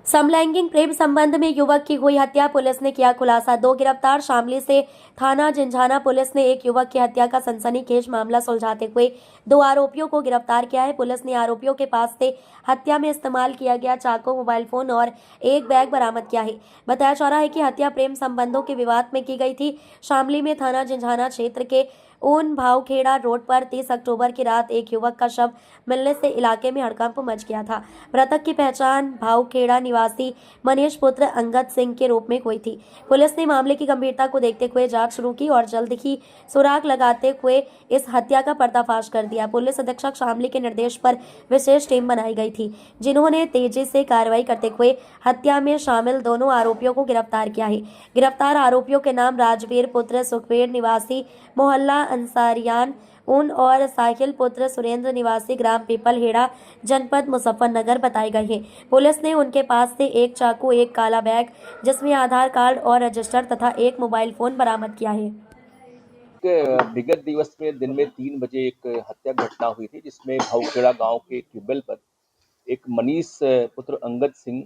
समलैंगिक प्रेम संबंध में युवक की हुई हत्या, पुलिस ने किया खुलासा। 2 गिरफ्तार। शामली से थाना जिंझाना पुलिस ने एक युवक की हत्या का सनसनीखेज मामला सुलझाते हुए 2 आरोपियों को गिरफ्तार किया है। पुलिस ने आरोपियों के पास से हत्या में इस्तेमाल किया गया चाकू, मोबाइल फोन और एक बैग बरामद किया है। बताया जा रहा है कि हत्या प्रेम संबंधों के विवाद में की गई थी। शामली में थाना जिंझाना क्षेत्र के ऊन भावखेड़ा रोड पर 30 अक्टूबर की रात एक युवक का शव मिलने से इलाके में हड़कंप मच गया था। मृतक की पहचान भावखेड़ा निवासी मनीष पुत्र अंगद सिंह के रूप में हुई थी। पुलिस ने मामले की गंभीरता को देखते हुए जांच शुरू की और जल्द ही सुराग लगाते हुए इस हत्या का पर्दाफाश कर दिया। पुलिस अधीक्षक शामली के निर्देश पर विशेष टीम बनाई गई थी, जिन्होंने तेजी से कार्रवाई करते हुए हत्या में शामिल दोनों आरोपियों को गिरफ्तार किया है। गिरफ्तार आरोपियों के नाम राजवीर पुत्र सुखबीर निवासी मोहल्ला अंसारियान ऊन और साहिल पुत्र सुरेंद्र निवासी ग्राम पीपलहेड़ा जनपद मुजफ्फरनगर बताए गए हैं। पुलिस ने उनके पास से एक चाकू, एक काला बैग जिसमें आधार कार्ड और रजिस्टर तथा एक मोबाइल फोन बरामद किया है। विगत दिवस में दिन में 3 बजे एक हत्या घटना हुई थी, जिसमें भावखेड़ा गांव के ट्यूबवेल पर एक मनीष पुत्र अंगद सिंह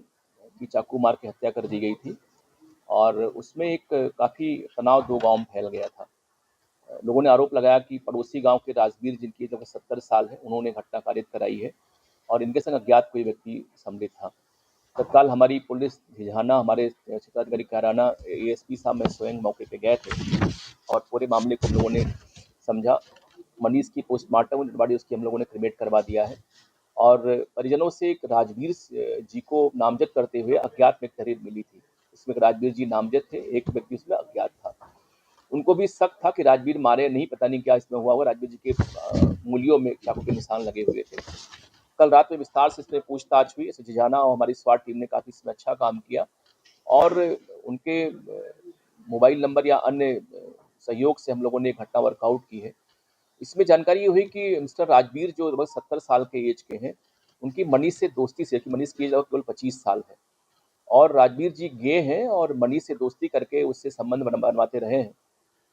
की चाकू मार के हत्या कर दी गई थी और उसमें एक काफ़ी तनाव 2 गांव में फैल गया था। लोगों ने आरोप लगाया कि पड़ोसी गांव के राजवीर, जिनकी लगभग 70 साल है, उन्होंने घटना कारित कराई है और इनके संग अज्ञात कोई व्यक्ति सम्मिलित था। तत्काल हमारी पुलिस झिझाना, हमारे क्षेत्राधिकारी कैराना, एएसपी साहब मैं स्वयं मौके पे गए थे और पूरे मामले को हम लोगों ने समझा। मनीष की पोस्टमार्टम बॉडी उसकी हम लोगों ने क्रिमेट करवा दिया है और परिजनों से एक राजवीर जी को नामजद करते हुए अज्ञात में तहरीर मिली थी। इसमें एक राजवीर जी नामजद थे, एक व्यक्ति उसमें अज्ञात था। उनको भी शक था कि राजवीर मारे नहीं, पता नहीं क्या इसमें हुआ। राजवीर जी के मूलियों में चाकू के निशान लगे हुए थे। कल रात में विस्तार से इसमें पूछताछ हुई। इसे झिझाना और हमारी स्वाट टीम ने काफ़ी इसमें अच्छा काम किया और उनके मोबाइल नंबर या अन्य सहयोग से हम लोगों ने घटना वर्कआउट की है। इसमें जानकारी ये हुई कि मिस्टर राजवीर जो लगभग 70 साल के एज के हैं, उनकी मनीष से दोस्ती से, कि मनीष की एज केवल 25 साल है और राजवीर जी गे हैं और मनीष से दोस्ती करके उससे संबंध बनवाते रहे हैं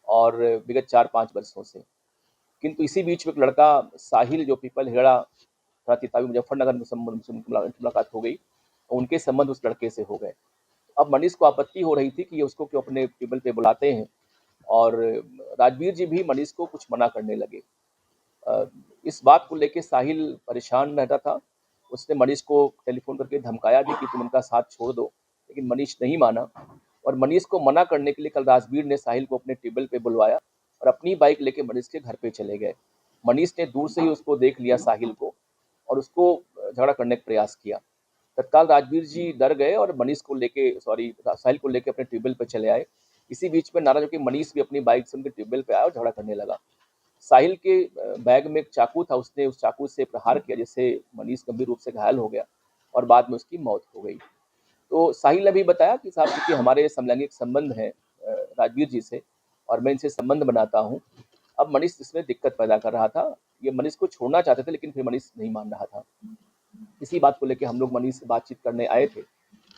और विगत 4-5 वर्षों से। किंतु इसी बीच में एक लड़का साहिल, जो पीपलहेड़ा तितावी मुजफ्फरनगर में मुलाकात हो गई और उनके संबंध उस लड़के से हो गए। अब मनीष को आपत्ति हो रही थी कि उसको क्यों अपने टेबल पे बुलाते हैं और राजवीर जी भी मनीष को कुछ मना करने लगे। इस बात को लेके साहिल परेशान रहता था। उसने मनीष को टेलीफोन करके धमकाया भी कि तुम इनका साथ छोड़ दो, लेकिन मनीष नहीं माना और मनीष को मना करने के लिए कल राजवीर ने साहिल को अपने टेबल पे बुलवाया और अपनी बाइक लेके मनीष के घर पे चले गए। मनीष ने दूर से ही उसको देख लिया, साहिल को, और उसको झगड़ा करने का प्रयास किया। तत्काल राजवीर जी डर गए और मनीष को लेके साहिल को लेके अपने ट्यूबवेल पे चले आए। इसी बीच में नाराज होकर मनीष भी अपनी बाइक से उनके ट्यूबवेल पे आया और झगड़ा करने लगा। साहिल के बैग में एक चाकू था, उसने उस चाकू से प्रहार किया, जिससे मनीष गंभीर रूप से घायल हो गया और बाद में उसकी मौत हो गई। तो साहिल ने भी बताया कि साहब, क्योंकि हमारे समलैंगिक संबंध हैं राजवीर जी से और मैं इनसे संबंध बनाता हूँ। अब मनीष इसमें दिक्कत पैदा कर रहा था। ये मनीष को छोड़ना चाहते थे, लेकिन फिर मनीष नहीं मान रहा था। इसी बात को लेकर हम लोग मनीष से बातचीत करने आए थे,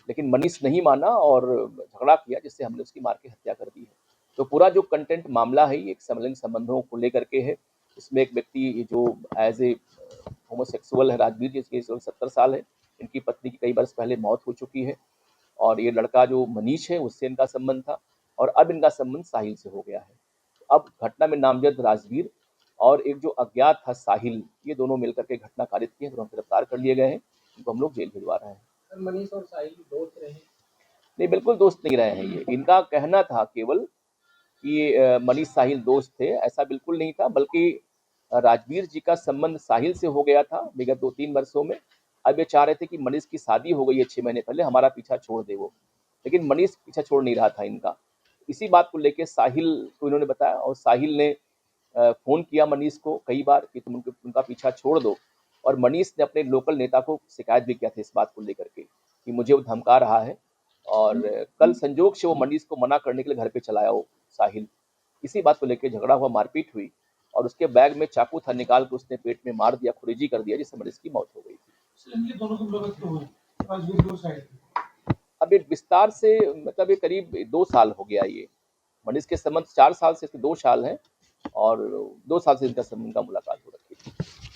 लेकिन मनीष नहीं माना और झगड़ा किया, जिससे हमने उसकी मार के हत्या कर दी है। तो पूरा जो कंटेंट मामला है, ये एक समलैंगिक संबंधों को लेकर के है। इसमें एक व्यक्ति जो एज ए होमोसेक्सुअल है, राजवीर जी, इसकी 70 साल है। इनकी पत्नी की कई वर्ष पहले मौत हो चुकी है और ये लड़का जो मनीष है, उससे इनका संबंध था और अब इनका संबंध साहिल से हो गया है। अब घटना में नामजद राजवीर और एक जो अज्ञात था साहिल, ये दोनों मिलकर के घटना कारित की है, दोनों गिरफ्तार कर लिए गए हैं। इनको हम लोग जेल भिजवा रहे हैं। मनीष और साहिल दोस्त रहे? नहीं, बिल्कुल दोस्त नहीं रहे हैं। ये इनका कहना था केवल कि मनीष साहिल दोस्त थे, ऐसा बिल्कुल नहीं था। बल्कि राजवीर जी का संबंध साहिल से हो गया था विगत 2-3 वर्षों में। अब ये चाह रहे थे कि मनीष की शादी हो गई है 6 महीने पहले, हमारा पीछा छोड़ दे वो, लेकिन मनीष पीछा छोड़ नहीं रहा था इनका। इसी बात को लेके साहिल को इन्होंने बताया और साहिल ने फ़ोन किया मनीष को कई बार कि तुम उनका पीछा छोड़ दो और मनीष ने अपने लोकल नेता को शिकायत भी किया था इस बात को लेकर के कि मुझे वो धमका रहा है। और कल संजोग से वो मनीष को मना करने के लिए घर पे चला आया वो साहिल। इसी बात को लेकर झगड़ा हुआ, मारपीट हुई और उसके बैग में चाकू था, निकाल के उसने पेट में मार दिया, खुरेजी कर दिया, जिससे मनीष की मौत हो गई थी। अब ये विस्तार से मतलब ये करीब 2 साल हो गया। ये मनीष के संबंध 4 साल से, इसके 2 साल हैं और 2 साल से इनका संबंध का मुलाकात हो रखी है।